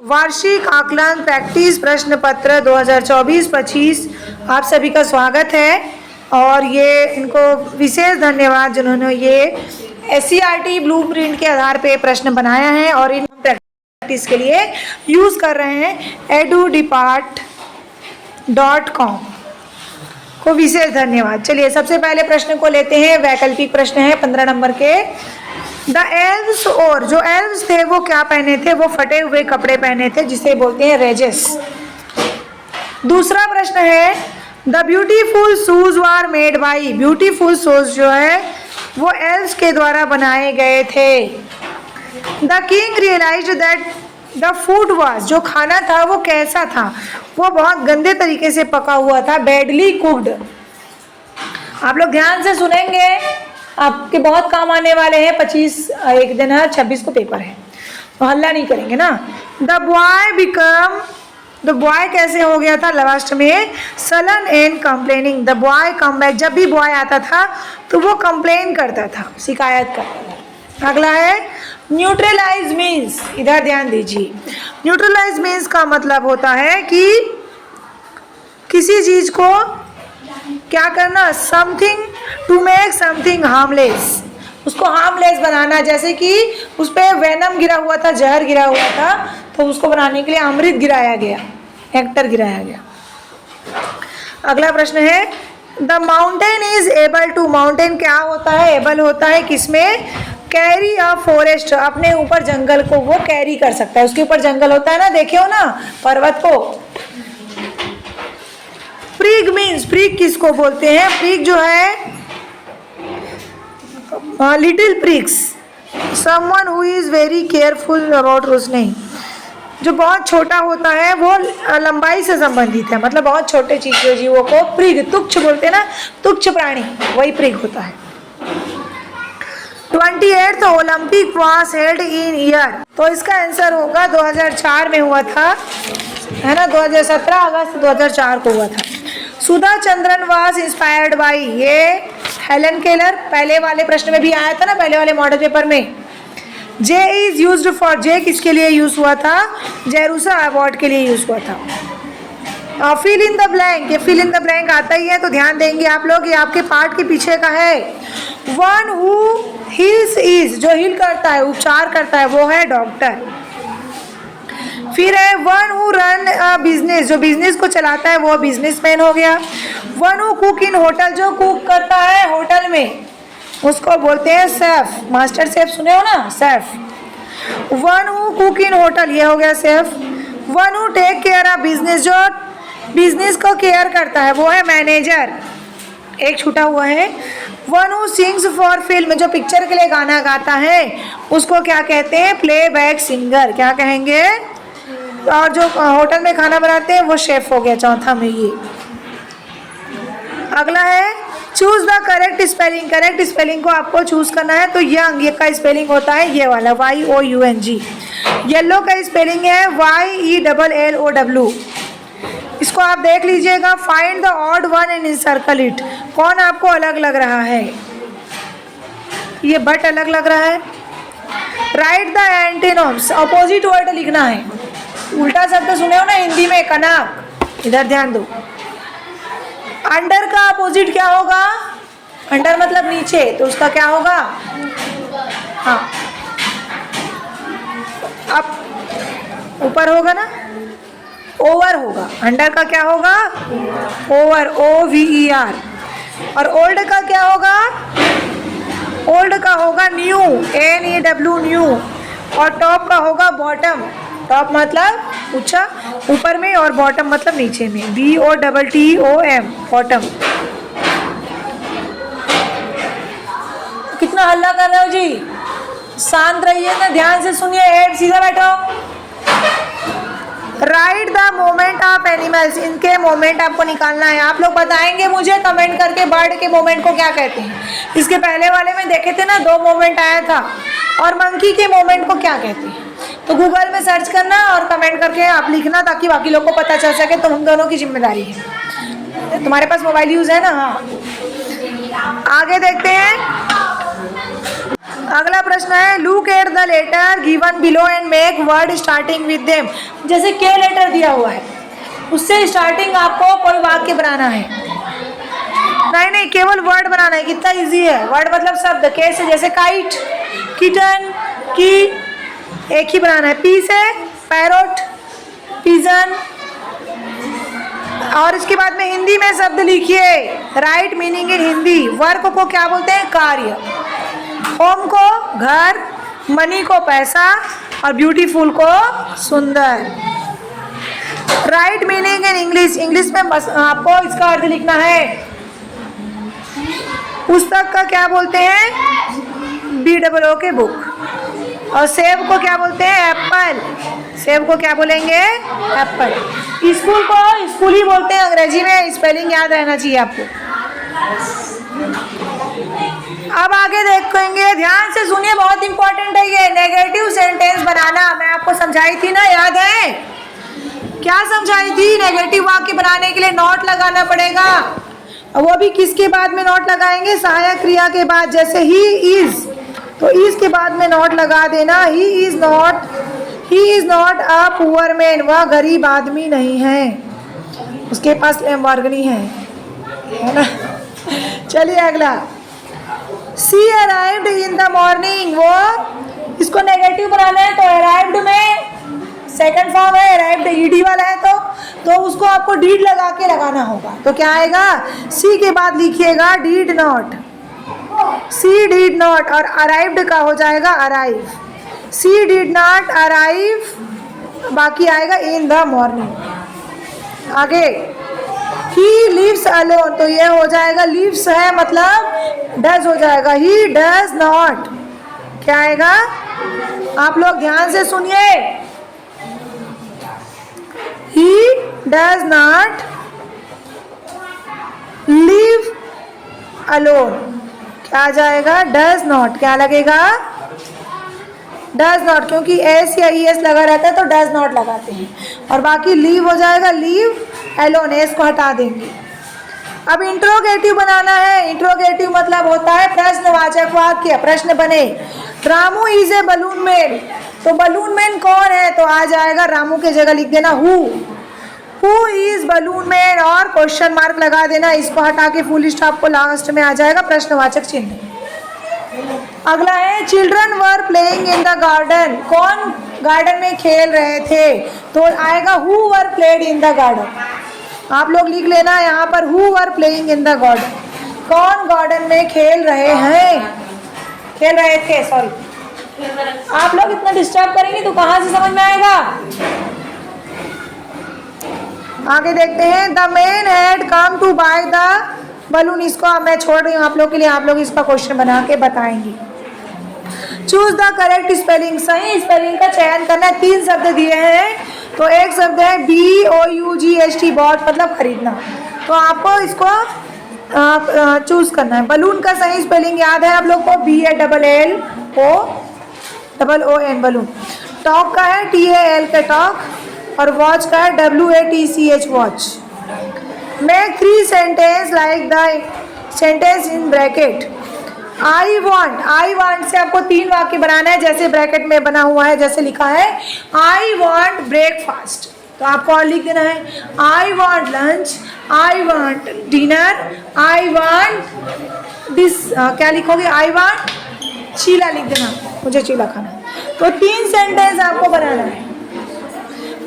वार्षिक आकलन प्रैक्टिस प्रश्न पत्र 2024-25 आप सभी का स्वागत है। और ये इनको विशेष धन्यवाद जिन्होंने ये SCERT ब्लूप्रिंट के आधार पे प्रश्न बनाया है और इन प्रैक्टिस के लिए यूज़ कर रहे हैं edudepart.com को विशेष धन्यवाद। चलिए सबसे पहले प्रश्न को लेते हैं। वैकल्पिक प्रश्न है 15 नंबर के। द एल्व्स, और जो एल्व्स थे वो क्या पहने थे? वो फटे हुए कपड़े पहने थे जिसे बोलते हैं रेजेस। दूसरा प्रश्न है the beautiful shoes were made by, beautiful shoes जो है वो एल्व्स के द्वारा बनाए गए थे। The king realised that the food was, जो खाना था वो कैसा था? वो बहुत गंदे तरीके से पका हुआ था, बैडली कुक्ड। आप लोग ध्यान से सुनेंगे, आपके बहुत काम आने वाले हैं। 25 एक दिन है, 26 को पेपर है, तो हल्ला नहीं करेंगे ना। द बॉय कैसे हो गया था लास्ट में? Sullen and complaining. The boy come back, जब भी बॉय आता था तो वो कंप्लेन करता था, शिकायत करता था। अगला है न्यूट्रलाइज मीन्स, इधर ध्यान दीजिए। न्यूट्रलाइज मीन्स का मतलब होता है कि किसी चीज को क्या करना, something to make something harmless, उसको हार्मलेस बनाना। जैसे कि उस पर वेनम गिरा हुआ था, जहर गिरा हुआ था, तो उसको बनाने के लिए अमृत गिराया गया, नेक्टर गिराया गया। अगला प्रश्न है the mountain is able to, mountain क्या होता है? एबल होता है किसमें? कैरी अ फॉरेस्ट, अपने ऊपर जंगल को वो कैरी कर सकता है। उसके ऊपर जंगल होता है ना, देखे हो ना पर्वत को। प्रिग मीन्स, प्रिग किसको बोलते हैं? प्रिग जो है little prigs, someone who is very careful about rules. नहीं, जो बहुत छोटा होता है वो लंबाई से संबंधित है, मतलब बहुत छोटे चीजों जीवों को प्रिग, तुच्छ बोलते हैं ना, तुच्छ प्राणी, वही प्रिग होता है। 28th Olympic was held in year, तो इसका आंसर होगा 2004 में हुआ था, है ना, 2017 अगस्त 2004 को हुआ था। Sudha Chandran was inspired by, ये हेलन केलर, पहले वाले प्रश्न में भी आया था ना, पहले वाले मॉडल पेपर में। जे इज यूज्ड फॉर, जे किसके लिए यूज हुआ था? जेरूसा अवार्ड के लिए यूज हुआ था। फिल इन द ब्लैंक, ये फिल इन द ब्लैंक आता ही है, तो ध्यान देंगे आप लोग, ये आपके पार्ट के पीछे का है। वन हु हील्स इज, जो हील करता है, उपचार करता है, वो है डॉक्टर। फिर है one who run a business, जो बिजनेस को चलाता है वो बिजनेसमैन हो गया। One who cook in hotel, जो कुक करता है होटल में उसको बोलते हैं शेफ, मास्टर शेफ सुने हो ना, chef. One who cook in hotel, ये हो गया chef. One who take care of business, जो बिजनेस को केयर करता है वो है मैनेजर, एक छूटा हुआ है। One who sings for film, जो पिक्चर के लिए गाना गाता है उसको क्या कहते हैं? प्लेबैक सिंगर, क्या कहेंगे? और जो होटल में खाना बनाते हैं वो शेफ हो गया चौथा में ये। अगला है choose the correct spelling, correct spelling को आपको चूज करना है। तो यंग, ये का स्पेलिंग होता है ये वाला YOUNG। येलो का स्पेलिंग है YELLOW, इसको आप देख लीजिएगा। Find the odd one and encircle it, कौन आपको अलग लग रहा है? ये बट अलग लग रहा है। राइट द एंटीनोम्स, अपोजिट वर्ड लिखना है। उल्टा शब्द सुने हो ना हिंदी में, कनक, इधर ध्यान दो। अंडर का अपोजिट क्या होगा? अंडर मतलब नीचे, तो उसका क्या होगा? हाँ, अब ऊपर होगा ना, ओवर होगा। अंडर का क्या होगा? Over, OVER। और ओल्ड का क्या होगा? ओल्ड का होगा न्यू, NEW, न्यू। और टॉप का होगा बॉटम, टॉप मतलब ऊंचा ऊपर में, और बॉटम मतलब नीचे में, BOTTOM, बॉटम। कितना हल्ला कर रहे हो जी? शांत रहिए ना, ध्यान से सुनिए। हेड सीधा बैठो। Right the moment of animals, इनके मोमेंट आपको निकालना है। आप लोग बताएंगे मुझे कमेंट करके बर्ड के मोमेंट को क्या कहते हैं। इसके पहले वाले में देखे थे ना, 2 मोमेंट आया था। और मंकी के मोमेंट को क्या कहते हैं? तो गूगल में सर्च करना और कमेंट करके आप लिखना, ताकि बाकी लोग को पता चल सके। तो हम दोनों की जिम्मेदारी है। तुम्हारे पास मोबाइल यूज है ना? हाँ, आगे देखते हैं। अगला प्रश्न है look at the letter given below and make word starting with them. जैसे के लेटर दिया हुआ है, उससे स्टार्टिंग आपको कोई वाक्य बनाना है। नहीं, केवल वर्ड बनाना है, कितना इजी है। वर्ड मतलब शब्द, के से जैसे काइट, किटन, की, एक ही बनाना है। पी से पैरोट, पिजन, और इसके बाद में हिंदी में शब्द लिखिए, right meaning in Hindi. Work को क्या बोलते हैं? कार्य। होम को घर, मनी को पैसा, और ब्यूटीफुल को सुंदर। Right meaning in English, English में आपको इसका अर्थ लिखना है। पुस्तक का क्या बोलते हैं? BOO के बुक। और सेब को क्या बोलते हैं? एप्पल। सेब को क्या बोलेंगे? एप्पल। स्कूल को स्कूल ही बोलते हैं अंग्रेजी में, स्पेलिंग याद रहना चाहिए आपको। अब आगे देखेंगे, ध्यान से सुनिए, बहुत इंपॉर्टेंट है ये। नेगेटिव सेंटेंस बनाना मैं आपको समझाई थी ना, याद है? क्या समझाई थी? नेगेटिव वाक्य बनाने के लिए नोट लगाना पड़ेगा। वो भी किसके बाद में नोट लगाएंगे? सहायक क्रिया के बाद। जैसे ही इज, तो इज के बाद में नोट लगा देना। He is not a poor man, वह गरीब आदमी नहीं है, उसके पास लैम्बोर्गिनी है ना। चलिए अगला, सी अराइव्ड इन द मॉर्निंग। वो इसको नेगेटिव बनाना है, तो अराइव्ड में सेकंड फॉर्म है, अराइव्ड ईडी वाला है, तो उसको आपको डीड लगा के लगाना होगा। तो क्या आएगा? सी के बाद लिखिएगा did not, C did not, और अराइव्ड का हो जाएगा arrive. C did not arrive, बाकी आएगा इन द मॉर्निंग। आगे, ही लिव्स अलोन, तो ये हो जाएगा लिव्स है मतलब डज हो जाएगा। ही डज नॉट, क्या आएगा? आप लोग ध्यान से सुनिए, he does not live alone, क्या आ जाएगा? does not, क्या लगेगा? does not, क्योंकि एस या es लगा रहता है तो does not लगाते हैं। और बाकी live हो जाएगा live alone, एस को हटा देंगे। अब इंट्रोगेटिव बनाना है। इंट्रोगेटिव मतलब होता है प्रश्नवाचक वाक्य, प्रश्न बने। Ramu is a balloon man, तो बलून मैन कौन है? तो आ जाएगा रामू के जगह लिख देना हु इज बलून मैन, और क्वेश्चन मार्क लगा देना। इसको हटा के फुल स्टॉप को लास्ट में आ जाएगा प्रश्नवाचक चिन्ह। अगला है children were playing in the garden, कौन गार्डन में खेल रहे थे? तो आएगा who were played in the garden. आप लोग लिख लेना यहाँ पर who were playing in the garden, कौन गार्डन में खेल रहे थे। सॉरी, आप लोग इतना डिस्टर्ब करेंगे तो कहाँ से समझ में आएगा? आगे देखते हैं, the man had come to buy the balloon. इसको मैं छोड़ रही हूँ आप लोग के लिए, आप लोग इसका क्वेश्चन बना के बताएंगे। चूज द करेक्ट स्पेलिंग, सही स्पेलिंग का चयन करना है। 3 शब्द दिए हैं, तो एक शब्द है BOUGHT, बॉट मतलब खरीदना। तो आपको इसको चूज करना है। बलून का सही स्पेलिंग याद है आप लोग को? BALLON, balloon. टॉक का है TAL का टॉक, और वॉच का है WATCH, watch. Make 3 sentence like the sentence in bracket. I want से आपको 3 वाक्य बनाना है, जैसे ब्रैकेट में बना हुआ है, जैसे लिखा है आई वॉन्ट ब्रेकफास्ट, तो आपको और लिख देना है I want lunch, I want dinner, I want this, क्या लिखोगे? आई वॉन्ट चीला लिख देना, मुझे चीला खाना है। तो 3 सेंटेंस आपको बनाना है।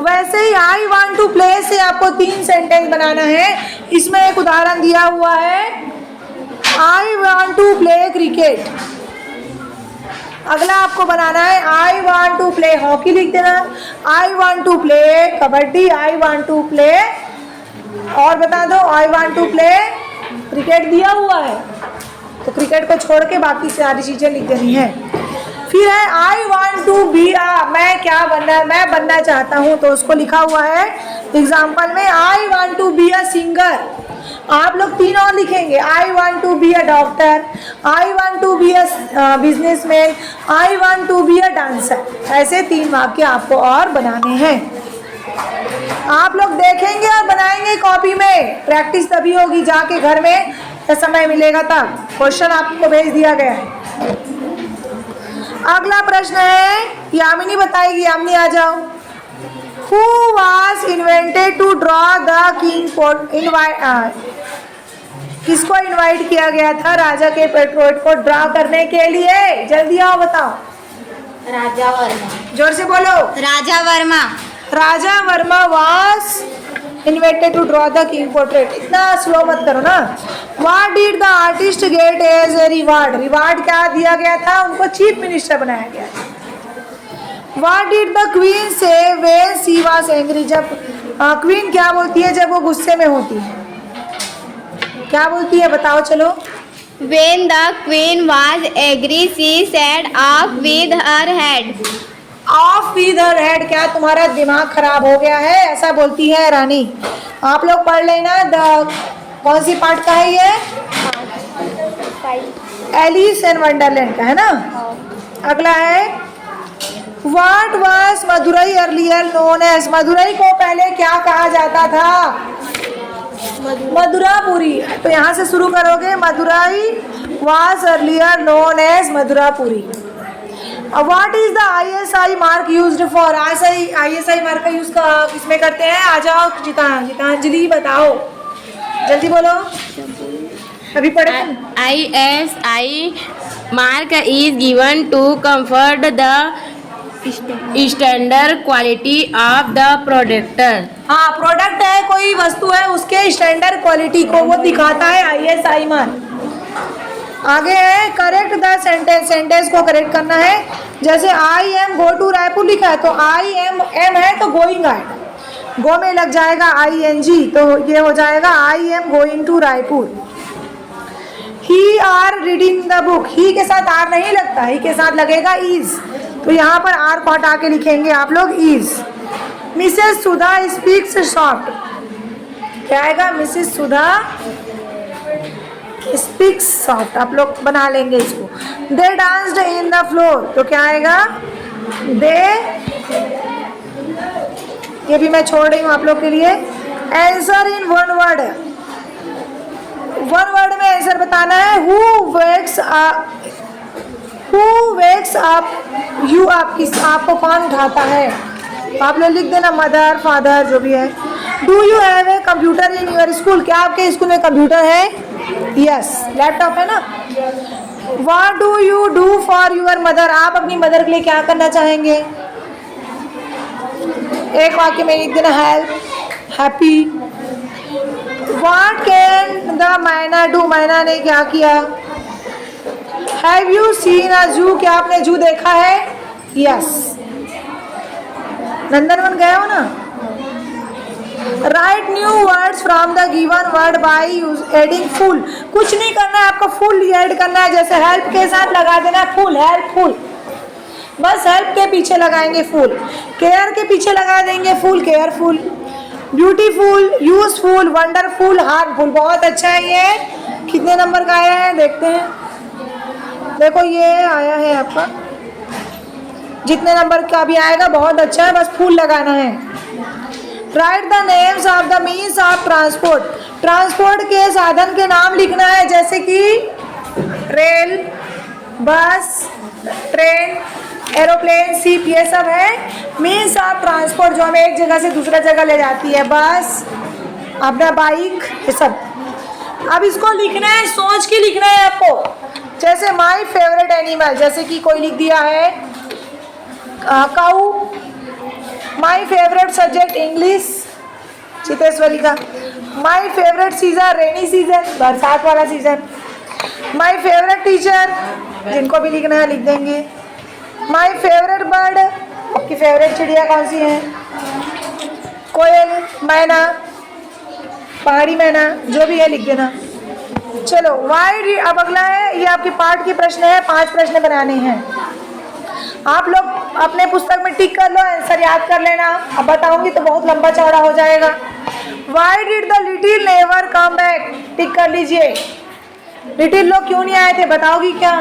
वैसे ही आई वॉन्ट टू प्ले से आपको 3 सेंटेंस बनाना है। इसमें एक उदाहरण दिया हुआ है, I want to play cricket. अगला आपको बनाना है I want to play hockey, लिख देना। I want to play kabaddi, I want to play, और बता दो I want to play cricket दिया हुआ है, तो क्रिकेट को छोड़ के बाकी सारी चीजें लिख देनी है। फिर है आई वॉन्ट टू बी मैं क्या बनना, मैं बनना चाहता हूँ, तो उसको लिखा हुआ है एग्जाम्पल में I want to be a singer. आप लोग 3 और लिखेंगे, I want to be a doctor, I want to be a businessman, I want to be a dancer. ऐसे 3 वाक्य आपको और बनाने हैं। आप लोग देखेंगे और बनाएंगे कॉपी में, प्रैक्टिस तभी होगी जाके घर में, समय मिलेगा तब। क्वेश्चन आपको भेज दिया गया है। अगला प्रश्न है, यामिनी बताएगी। यामिनी आ जाओ। Who was invented to draw the king portrait? किसको इनवाइट किया गया था राजा के पोर्ट्रेट को ड्रा करने के लिए? जल्दी आओ बताओ। राजा वर्मा। जोर से बोलो। Raja Varma. Raja Varma was invented to draw the king portrait। इतना स्लो मत करो ना। What did the artist get as a reward? Reward क्या दिया गया था? उनको चीफ मिनिस्टर बनाया गया था। What did the queen say when she was angry? जब क्वीन क्या बोलती है जब वो गुस्से में होती है? क्या बोलती है बताओ चलो। When the queen was angry, she said, "Off with her head." Of with her head, क्या तुम्हारा दिमाग खराब हो गया है? ऐसा बोलती है रानी। आप लोग पढ़ लेना। कौन सी पार्ट का है ये? एलिस इन वंडरलैंड का है ना। अगला है, what was Madurai earlier known as? Madurai को पहले क्या कहा जाता था? मदुरापुरी। तो यहाँ से शुरू करोगे। Madurai was earlier known as Madurapuri. What is the ISI mark used for? ISI mark का यूज किसमें करते हैं? आ जाओ गीतांजलि बताओ, जल्दी बोलो। अभी पढ़े। ISI mark is given to confirm the standard quality of the product। हाँ, प्रोडक्ट है, कोई वस्तु है, उसके स्टैंडर्ड क्वालिटी को वो दिखाता है ISI मार्क। आगे है, करेक्ट द सेंटेंस। सेंटेंस को करेक्ट करना है। जैसे I am go to Raipur लिखा है तो आई एम है तो गोइंग आएगा, गो में लग जाएगा ING, तो ये हो जाएगा I am going to Raipur. He are reading the book. He के साथ आर नहीं लगता, ही के साथ लगेगा इज, तो यहाँ पर आर को हटा के लिखेंगे आप लोग is. Mrs Sudha speaks soft, क्या आएगा? मिसेस सुधा स्पीक्स सॉफ्ट, आप लोग बना लेंगे इसको। दे डांस्ड इन द फ्लोर, तो क्या आएगा? दे, ये भी मैं छोड़ रही हूँ आप लोग के लिए। Answer in one word, one word में आंसर बताना है। हु वेक्स अप यू, आपको कौन उठाता है? आप लोग लिख देना मदर फादर जो भी है। Do you have a computer in your school? क्या आपके स्कूल में कंप्यूटर है? यस, लैपटॉप है ना। What do you do for your mother? आप अपनी मदर के लिए क्या करना चाहेंगे? एक वाक्य में लिख देना, help, happy. What can the मैना डू? मैना ने क्या किया? हैव यू सीन अ जू? क्या आपने जू देखा है? यस, नंदनवन गए हो ना। Right new words from the given word by adding full. कुछ नहीं करना है आपको, फुल ऐड करना है। जैसे हेल्प के साथ लगा देना फुल, हेल्पफुल, बस हेल्प के पीछे लगाएंगे फुल। केयर के पीछे लगा देंगे full, careful. Beautiful, useful, wonderful, harmful. बहुत अच्छा है ये। कितने नंबर का आया है देखते हैं। देखो ये आया है आपका, जितने नंबर का भी आएगा बहुत अच्छा है, बस फुल लगाना है। Right the names of the means of transport. Transport के साधन के नाम लिखना है, जैसे कि रेल, बस, ट्रेन, एरोप्लेन, शिप, ये सब है मीन्स ऑफ ट्रांसपोर्ट जो हमें एक जगह से दूसरा जगह ले जाती है। बस, अपना बाइक, ये सब। अब इसको लिखना है, सोच के लिखना है आपको। जैसे माई फेवरेट एनिमल, जैसे कि कोई लिख दिया है काऊ। माई फेवरेट सब्जेक्ट इंग्लिश, चितेश्वरी का। My favourite season rainy season, बरसात वाला सीजन। माई फेवरेट टीचर, जिनको भी लिखना है लिख देंगे। माई फेवरेट बर्ड, आपकी फेवरेट चिड़िया कौन सी है? कोयल, मैना, पहाड़ी मैना, जो भी है लिख देना। चलो वाई। अब अगला है, ये आपके पाठ के प्रश्न है, 5 प्रश्न बनाने हैं। आप लोग अपने पुस्तक में टिक कर लो, आंसर याद कर लेना। अब बताऊंगी तो बहुत लंबा चौड़ा हो जाएगा। Why did the little never come back? Tick कर लीजिए। लिटिल लोग क्यों नहीं आए थे, बताओगी क्या?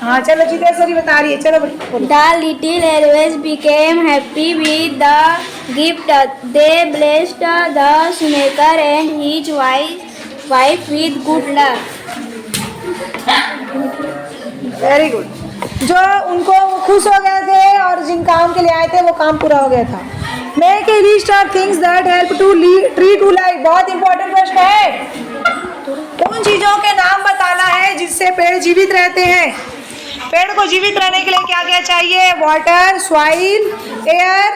हाँ चलो, चितेश्वरी बता रही है, चलो। The little always became happy with the gift. They blessed the shoemaker and his wife with good luck. Very good. जो उनको खुश हो गए थे और जिन काम के लिए आए थे वो काम पूरा हो गया था। Make a list of things that help to tree to life. बहुत इंपॉर्टेंट प्रश्न है। उन चीजों के नाम बताना है जिससे पेड़ जीवित रहते हैं। पेड़ को जीवित रहने के लिए क्या क्या चाहिए? Water, soil, air,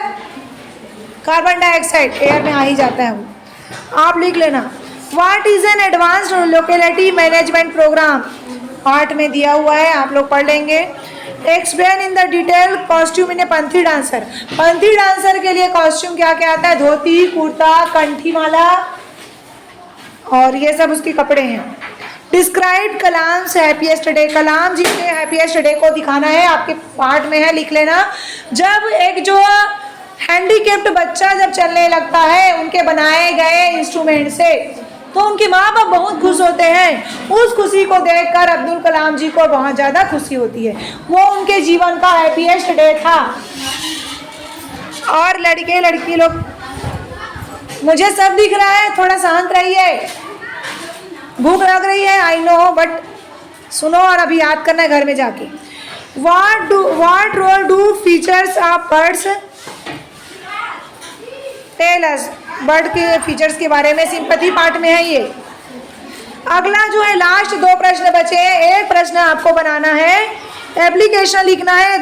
carbon dioxide air में आ ही जाता है वो। आप लिख लेना। What is an advanced locality management programme? Part में दिया हुआ है, आप लोग पढ़ लेंगे। Explain in the detail costume in a Panthi dancer. Panthi dancer के लिए कॉस्ट्यूम क्या क्या आता है? धोती, कुर्ता, कंठी माला और ये सब उसके कपड़े हैं। Describe Kalam's happiest day. Kalam ji के हैप्पीएस्ट डे को दिखाना है, आपके पार्ट में है, लिख लेना। जब एक जो हैंडीकेप्ड बच्चा जब चलने लगता है उनके बनाए गए इंस्ट्रूमेंट से, तो उनके माँ बाप बहुत खुश होते हैं। उस खुशी को देखकर अब्दुल कलाम जी को बहुत ज़्यादा खुशी होती है। वो उनके जीवन का हैप्पीएस्ट डे था। और लड़के लड़की लोग, मुझे सब दिख रहा है, थोड़ा शांत रहिए। भूख लग रही है, आई नो, बट सुनो और अभी याद करना है घर में जाके। What role do features of birds tell us. Bird के फीचर्स के बारे में सिंपैथी पार्ट में है ये। अगला जो है लास्ट 2 प्रश्न बचे हैं। एक प्रश्न आपको बनाना है, एप्लीकेशन लिखना है।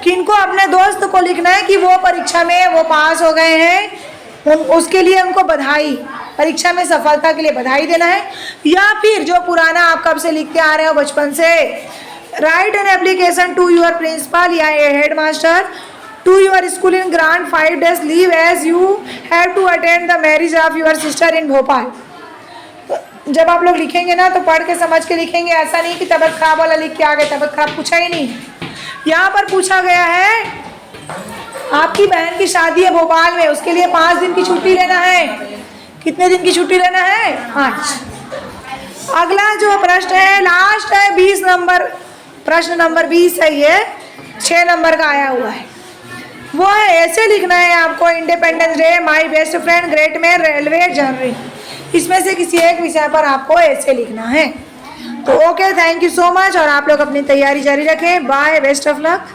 किनको? अपने दोस्त को लिखना है कि वो परीक्षा में वो पास हो गए हैं, उसके लिए उनको बधाई, परीक्षा में सफलता के लिए बधाई देना है। या फिर जो पुराना आप कब से लिखते आ रहे हो बचपन से, write an application to your principal या headmaster to your school in grant 5 days leave as you have to attend the marriage of your sister in Bhopal. जब आप लोग लिखेंगे ना तो पढ़ के समझ के लिखेंगे, ऐसा नहीं कि तबीयत खराब वाला लिख के आ गए। तबीयत खराब पूछा ही नहीं, यहाँ पर पूछा गया है आपकी बहन की शादी है भोपाल में, उसके लिए 5 दिन की छुट्टी लेना है। कितने दिन की छुट्टी लेना है? 5। अगला जो प्रश्न है लास्ट है 20 नंबर, प्रश्न नंबर 20 है, ये 6 नंबर का आया हुआ है। वो है ऐसे लिखना है आपको, independence day, my best friend, great man, railway journey. इसमें से किसी एक विषय पर आपको ऐसे लिखना है। तो okay, thank you so much. और आप लोग अपनी तैयारी जारी रखें। Bye, best of luck.